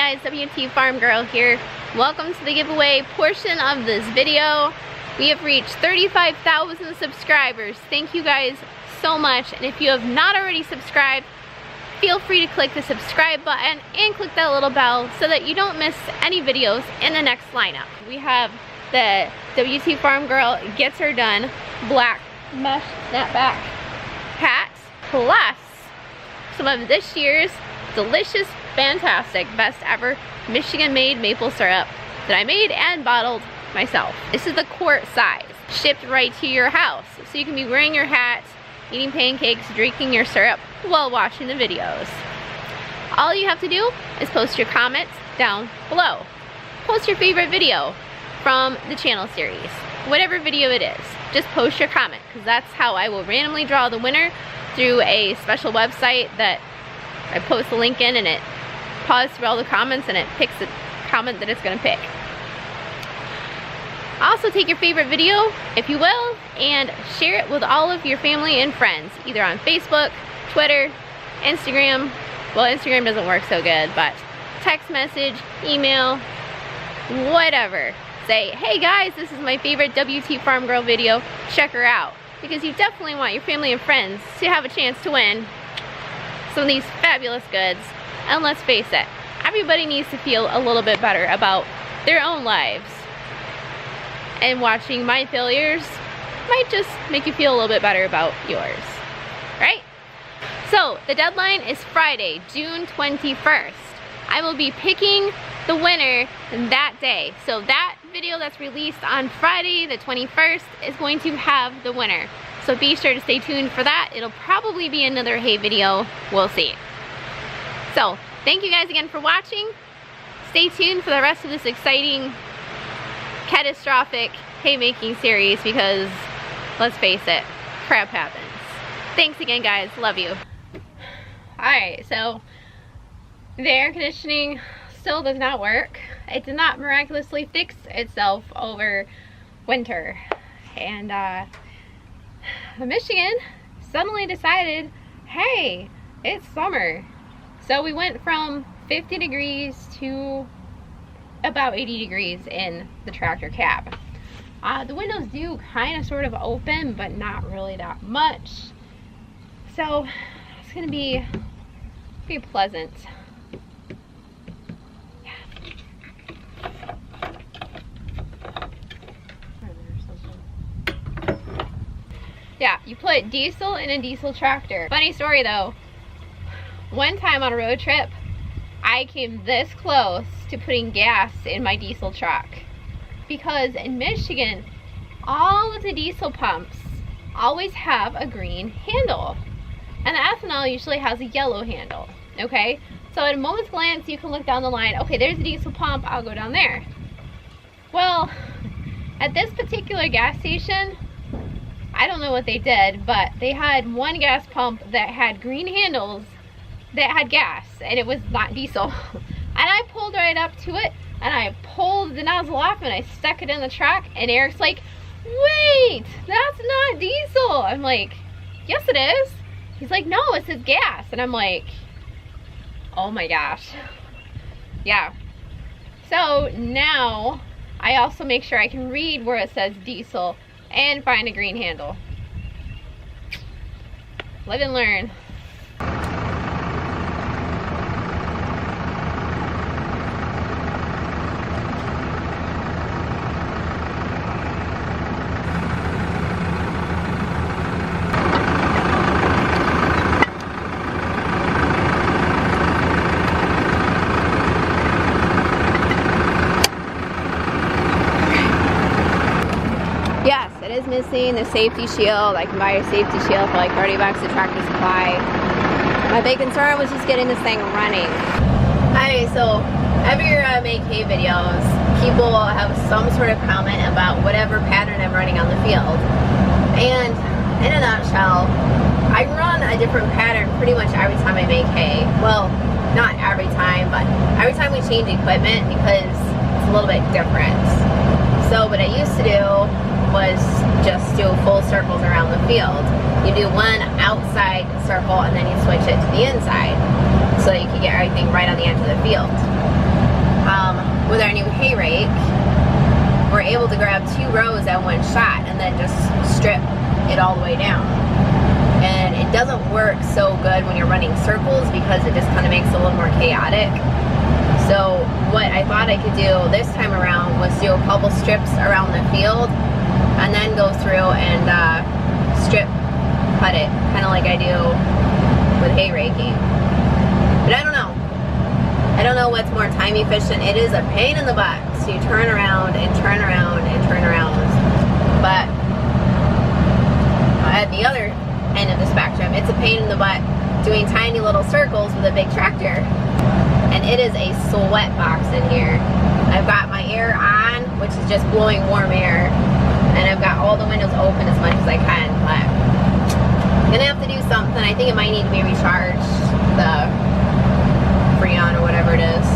guys, WTFarm Girl here. Welcome to the giveaway portion of this video. We have reached 35,000 subscribers. Thank you guys so much. And if you have not already subscribed, feel free to click the subscribe button and click that little bell so that you don't miss any videos in the next lineup. We have the WTFarm Girl Gets Her Done black mesh snapback hat, plus some of this year's delicious, fantastic, best ever Michigan made maple syrup that I made and bottled myself. This is the quart size, shipped right to your house. So you can be wearing your hat, eating pancakes, drinking your syrup while watching the videos. All you have to do is post your comments down below. Post your favorite video from the channel series. Whatever video it is, just post your comment, because that's how I will randomly draw the winner through a special website that I post the link in, and it pauses through all the comments and it picks the comment that it's going to pick. Also, take your favorite video, if you will, and share it with all of your family and friends, either on Facebook, Twitter, Instagram. Well, Instagram doesn't work so good, but text message, email, whatever. Say, hey guys, this is my favorite WTFarm Girl video, check her out. Because you definitely want your family and friends to have a chance to win some of these fabulous goods. And let's face it, everybody needs to feel a little bit better about their own lives. And watching my failures might just make you feel a little bit better about yours, right? So the deadline is Friday, June 21st. I will be picking the winner that day. So that video that's released on Friday the 21st is going to have the winner. So be sure to stay tuned for that. It'll probably be another hay video. We'll see. So thank you guys again for watching. Stay tuned for the rest of this exciting, catastrophic haymaking series, because let's face it, crap happens. Thanks again, guys. Love you. Alright, so the air conditioning still does not work. It did not miraculously fix itself over winter. And Michigan suddenly decided, hey, it's summer. So we went from 50 degrees to about 80 degrees in the tractor cab. The windows do kind of sort of open, but not really that much. So it's gonna be pretty pleasant. Yeah, you put diesel in a diesel tractor. Funny story though, one time on a road trip, I came this close to putting gas in my diesel truck. Because in Michigan, all of the diesel pumps always have a green handle. And the ethanol usually has a yellow handle, okay? So at a moment's glance, you can look down the line, okay, there's a diesel pump, I'll go down there. Well, at this particular gas station, I don't know what they did, but they had one gas pump that had green handles that had gas, and it was not diesel. And I pulled right up to it, and I pulled the nozzle off, and I stuck it in the truck, and Eric's like, wait, that's not diesel. I'm like, yes it is. He's like, no, it says gas. And I'm like, oh my gosh. Yeah. So now I also make sure I can read where it says diesel and find a green handle. Live and learn. Yes, it is missing the safety shield. I can buy a safety shield for like 30 bucks at Tractor Supply. My big concern was just getting this thing running. Alright, so every year I make hay videos, people will have some sort of comment about whatever pattern I'm running on the field. And in a nutshell, I run a different pattern pretty much every time I make hay. Well, not every time, but every time we change equipment, because it's a little bit different. So what I used to do was just do full circles around the field. You do one outside circle and then you switch it to the inside so you can get everything right on the edge of the field. with our new hay rake, we're able to grab 2 rows at one shot and then just strip it all the way down. And it doesn't work so good when you're running circles because it just kind of makes it a little more chaotic. So what I thought I could do this time around was do a couple strips around the field and then go through and strip cut it, kind of like I do with hay raking. But I don't know. I don't know what's more time efficient. It is a pain in the butt. So you turn around and turn around and turn around. But at the other end of the spectrum, it's a pain in the butt doing tiny little circles with a big tractor. And it is a sweat box in here. I've got my air on, which is just blowing warm air. And I've got all the windows open as much as I can. But I'm gonna have to do something. I think it might need to be recharged. The Freon or whatever it is.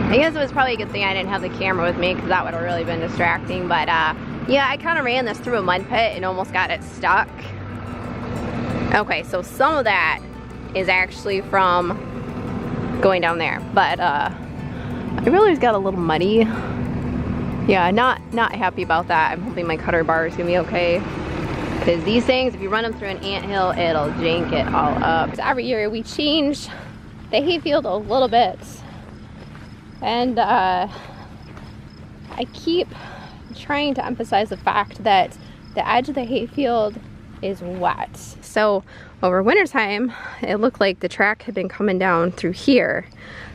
I guess it was probably a good thing I didn't have the camera with me because that would have really been distracting. But yeah, I kind of ran this through a mud pit and almost got it stuck. Okay, so some of that is actually from going down there, but I really got a little muddy. Yeah, not happy about that. I'm hoping my cutter bar is gonna be okay, because these things, if you run them through an anthill, it'll jank it all up. So every year we change the hayfield a little bit. And I keep trying to emphasize the fact that the edge of the hayfield is wet. So over wintertime, it looked like the track had been coming down through here.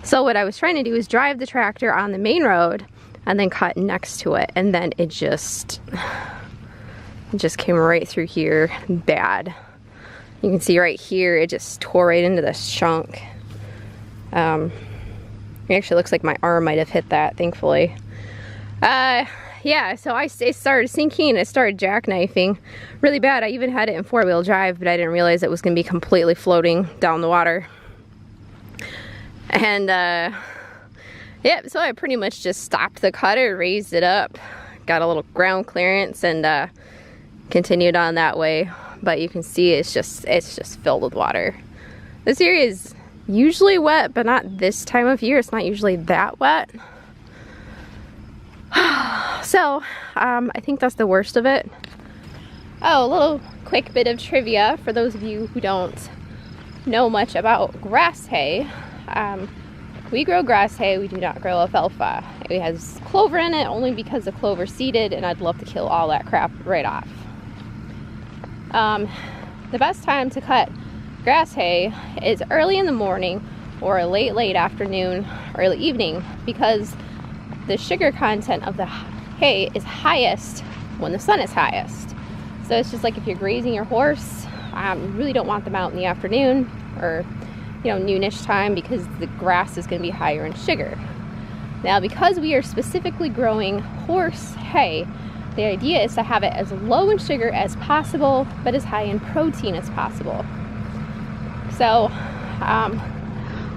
So what I was trying to do is drive the tractor on the main road and then cut next to it. And then it just came right through here, bad. You can see right here, it just tore right into this chunk. It actually looks like my arm might have hit that, thankfully. Yeah, so it started sinking, it started jackknifing really bad. I even had it in 4-wheel drive, but I didn't realize it was gonna be completely floating down the water. And yeah, so I pretty much just stopped the cutter, raised it up, got a little ground clearance, and continued on that way. But you can see it's just filled with water. This area is usually wet, but not this time of year. It's not usually that wet. So I think that's the worst of it. Oh, a little quick bit of trivia for those of you who don't know much about grass hay. We grow grass hay, we do not grow alfalfa. It has clover in it only because the clover's seeded, and I'd love to kill all that crap right off. The best time to cut grass hay is early in the morning or late afternoon, early evening, because the sugar content of the hay is highest when the sun is highest. So it's just like if you're grazing your horse, you really don't want them out in the afternoon or, you know, noonish time, because the grass is going to be higher in sugar. Now, because we are specifically growing horse hay, the idea is to have it as low in sugar as possible, but as high in protein as possible. So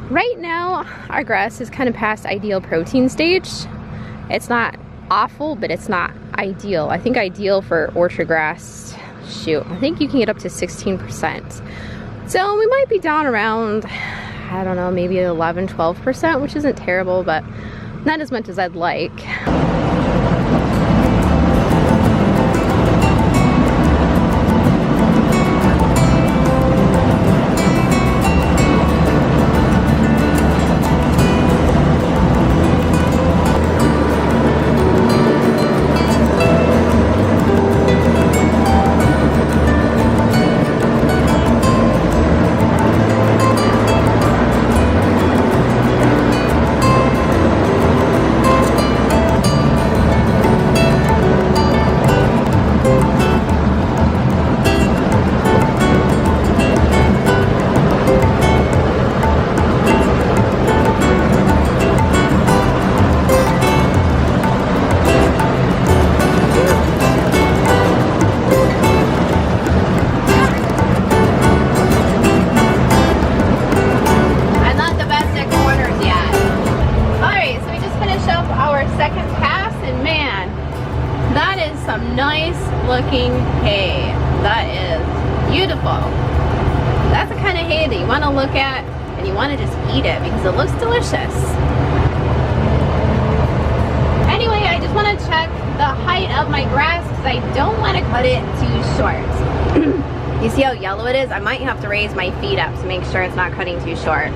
right now our grass is kind of past ideal protein stage. It's not awful, but it's not ideal. I think ideal for orchard grass, shoot, I think you can get up to 16%. So we might be down around, I don't know, maybe 11-12%, which isn't terrible, but not as much as I'd like. some nice looking hay. That is beautiful. That's the kind of hay that you want to look at and you want to just eat it because it looks delicious. Anyway, I just want to check the height of my grass because I don't want to cut it too short. You see how yellow it is? I might have to raise my feet up to make sure it's not cutting too short.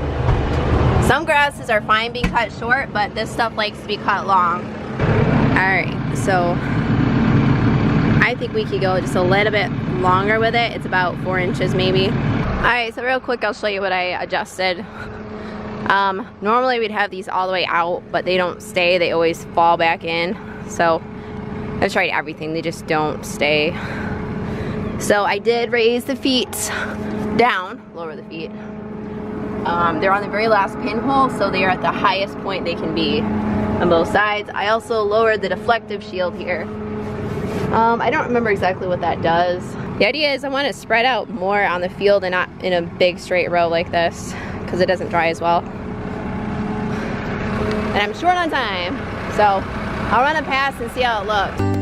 Some grasses are fine being cut short, but this stuff likes to be cut long. Alright, so I think we could go just a little bit longer with it. It's about 4 inches maybe. Alright, so real quick I'll show you what I adjusted. Normally we'd have these all the way out, but they don't stay. They always fall back in. So I've tried everything. They just don't stay. So I did raise the feet down, lower the feet. They're on the very last pinhole, so they are at the highest point they can be on both sides. I also lowered the deflective shield here. I don't remember exactly what that does. The idea is I want to spread out more on the field and not in a big straight row like this because it doesn't dry as well. And I'm short on time, so I'll run a pass and see how it looks.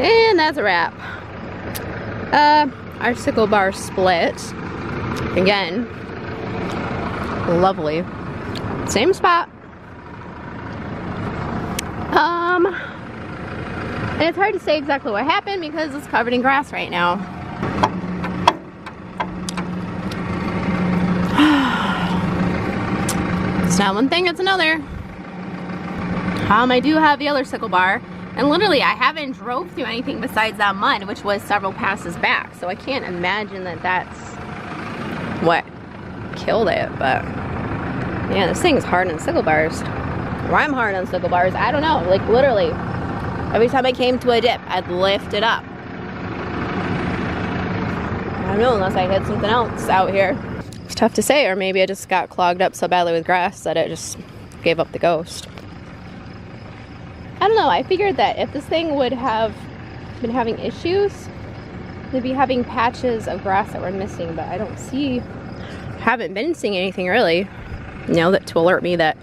And that's a wrap. Our sickle bar split. Again, lovely. Same spot. And it's hard to say exactly what happened because it's covered in grass right now. It's not one thing, it's another. I do have the other sickle bar. And literally, I haven't drove through anything besides that mud, which was several passes back. So I can't imagine that that's what killed it. But yeah, this thing is hard on sickle bars. Or I'm hard on sickle bars. I don't know. Like literally, every time I came to a dip, I'd lift it up. I don't know, unless I hit something else out here. It's tough to say, or maybe I just got clogged up so badly with grass that it just gave up the ghost. I don't know, I figured that if this thing would have been having issues, they'd be having patches of grass that were missing, but I don't see, haven't been seeing anything really, you know, that to alert me that,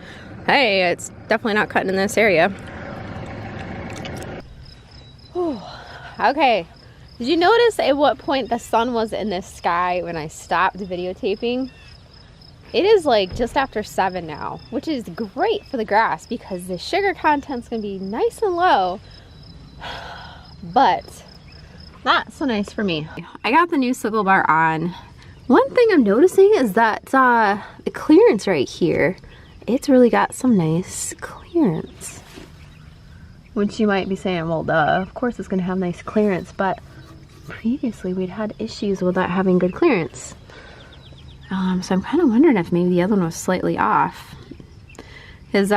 hey, it's definitely not cutting in this area. Whew. Okay, did you notice at what point the sun was in the sky when I stopped videotaping? It is like just after 7 now, which is great for the grass because the sugar content's gonna be nice and low, but not so nice for me. I got the new sickle bar on. One thing I'm noticing is that the clearance right here, it's really got some nice clearance. Which you might be saying, well, duh, of course it's gonna have nice clearance, but previously we'd had issues with that having good clearance. So I'm kind of wondering if maybe the other one was slightly off. Because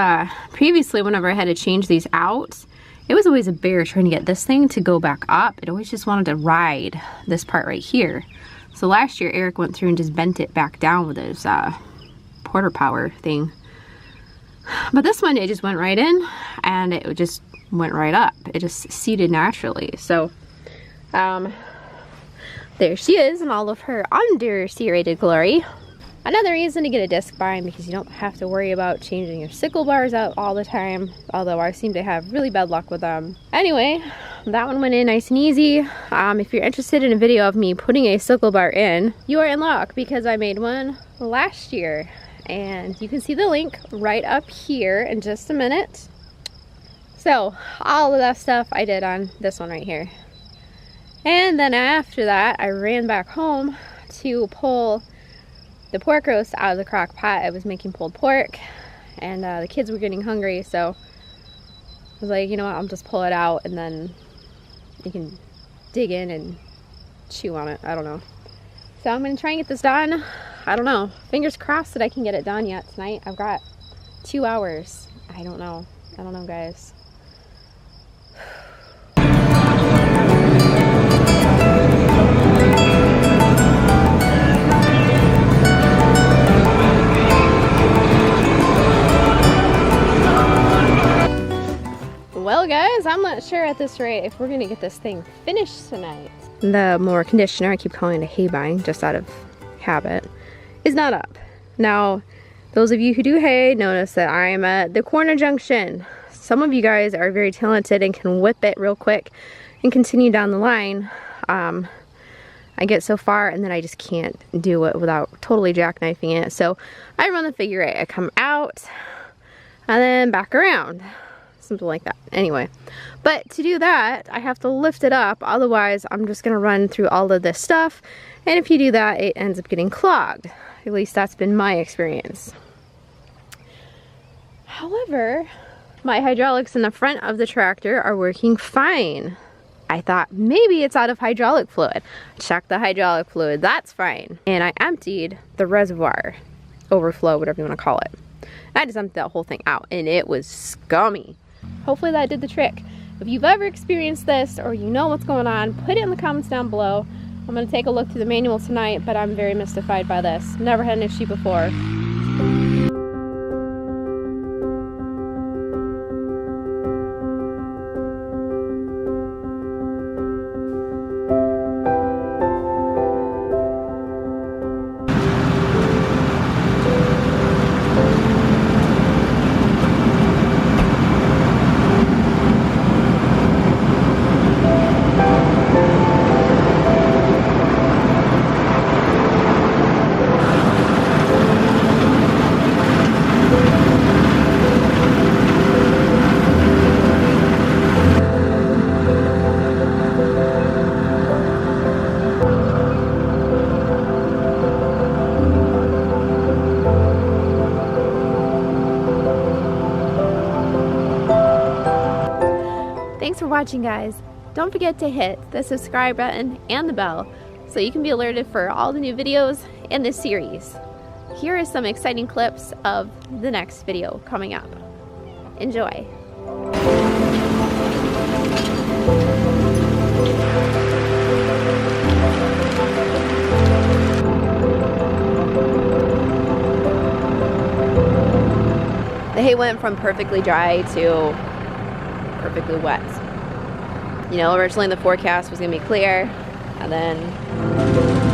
previously, whenever I had to change these out, it was always a bear trying to get this thing to go back up. It always just wanted to ride this part right here. So last year, Eric went through and just bent it back down with his quarter power thing. But this one, it just went right in and it just went right up. It just seated naturally. So there she is in all of her under-serrated glory. Another reason to get a disc bind, because you don't have to worry about changing your sickle bars out all the time, although I seem to have really bad luck with them. Anyway, that one went in nice and easy. If you're interested in a video of me putting a sickle bar in, you are in luck, because I made one last year. And you can see the link right up here in just a minute. So, all of that stuff I did on this one right here. And then after that, I ran back home to pull the pork roast out of the crock pot. I was making pulled pork, and the kids were getting hungry, so I was like, you know what, I'll just pull it out and then you can dig in and chew on it. I don't know. So I'm gonna try and get this done. I don't know. Fingers crossed that I can get it done yet tonight. I've got 2 hours. I don't know. I don't know, guys. Well, guys, I'm not sure at this rate if we're gonna get this thing finished tonight. The mower conditioner, I keep calling it a hay bind just out of habit, is not up. Now, those of you who do hay notice that I am at the corner junction. Some of you guys are very talented and can whip it real quick and continue down the line. I get so far and then I just can't do it without totally jackknifing it. So I run the figure eight. I come out and then back around. Something like that. Anyway, but to do that, I have to lift it up. Otherwise, I'm just going to run through all of this stuff. And if you do that, it ends up getting clogged. At least that's been my experience. However, my hydraulics in the front of the tractor are working fine. I thought maybe it's out of hydraulic fluid. Check the hydraulic fluid, that's fine. And I emptied the reservoir, overflow, whatever you want to call it. I just emptied that whole thing out and it was scummy. Hopefully that did the trick. If you've ever experienced this or you know what's going on, put it in the comments down below. I'm going to take a look through the manual tonight, but I'm very mystified by this. Never had an issue before. Thanks for watching, guys. Don't forget to hit the subscribe button and the bell so you can be alerted for all the new videos in this series. Here are some exciting clips of the next video coming up. Enjoy. The hay went from perfectly dry to perfectly wet. You know, originally the forecast was gonna be clear, and then